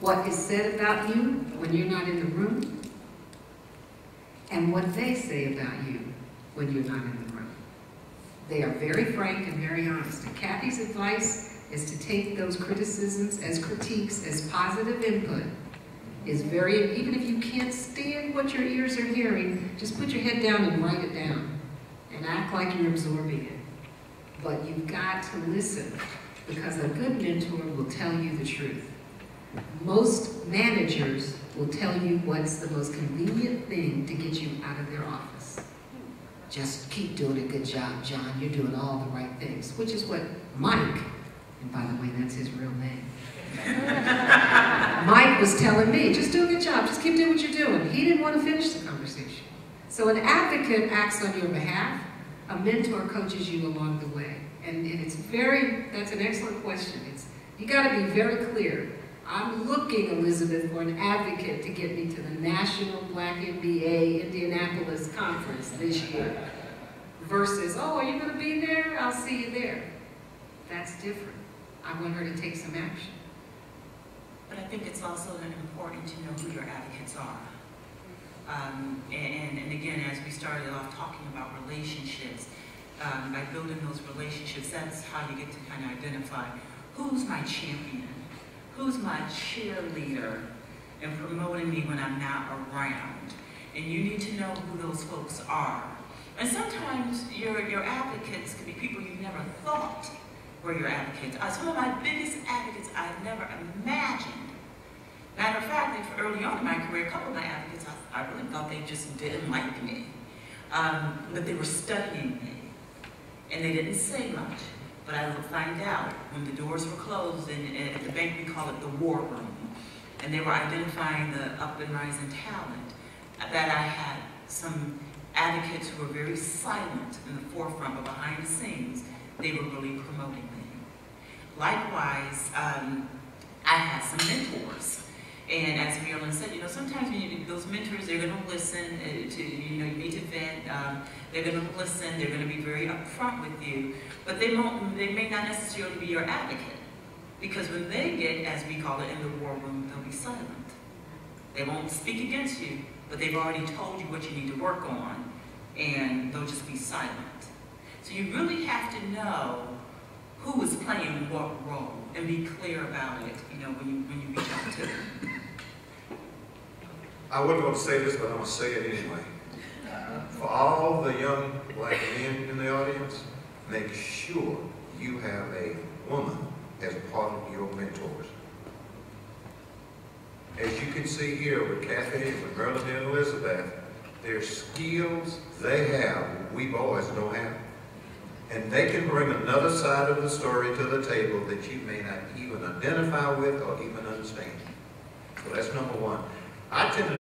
What is said about you when you're not in the room, and what they say about you when you're not in the room. They are very frank and very honest. And Kathy's advice is to take those criticisms as critiques, as positive input. Is very, even if you can't stand what your ears are hearing, just put your head down and write it down and act like you're absorbing it. But you've got to listen, because a good mentor will tell you the truth. Most managers will tell you what's the most convenient thing to get you out of their office. just keep doing a good job, John. You're doing all the right things, which is what Mike, and by the way, that's his real name. Mike was telling me, just do a good job, just keep doing what you're doing. He didn't want to finish the conversation. So an advocate acts on your behalf, a mentor coaches you along the way. And that's an excellent question. You gotta be very clear. I'm looking, Elizabeth, for an advocate to get me to the National Black MBA Indianapolis Conference this year. Versus, oh, are you gonna be there? I'll see you there. That's different. I want her to take some action. But I think it's also important to know who your advocates are. And again, as we started off talking about relationships, by building those relationships, that's how you get to kind of identify who's my champion, who's my cheerleader, and promoting me when I'm not around. And you need to know who those folks are. And sometimes your advocates could be people you've never thought were your advocates. Some of my biggest advocates I've never imagined. Matter of fact, early on in my career, a couple of my advocates, I really thought they just didn't like me. But they were studying me. And they didn't say much. But I would find out when the doors were closed, and at the bank we call it the war room, and they were identifying the up and rising talent, that I had some advocates who were very silent in the forefront, but behind the scenes, they were really promoting me. Likewise, I had some mentors. And as Marilyn said, sometimes those mentors, they're going to listen to, you need to vent. They're going to listen. They're going to be very upfront with you. But they may not necessarily be your advocate. Because when they get, as we call it in the war room, they'll be silent. They won't speak against you, but they've already told you what you need to work on. And they'll just be silent. So you really have to know who is playing what role and be clear about it, when you reach out to them. I wasn't going to say this, but I'm going to say it anyway. For all the young black men in the audience, make sure you have a woman as part of your mentors. As you can see here with Kathy, with Marilyn and Elizabeth, their skills they have, we boys don't have. And they can bring another side of the story to the table that you may not even identify with or even understand. So that's number one. I tend to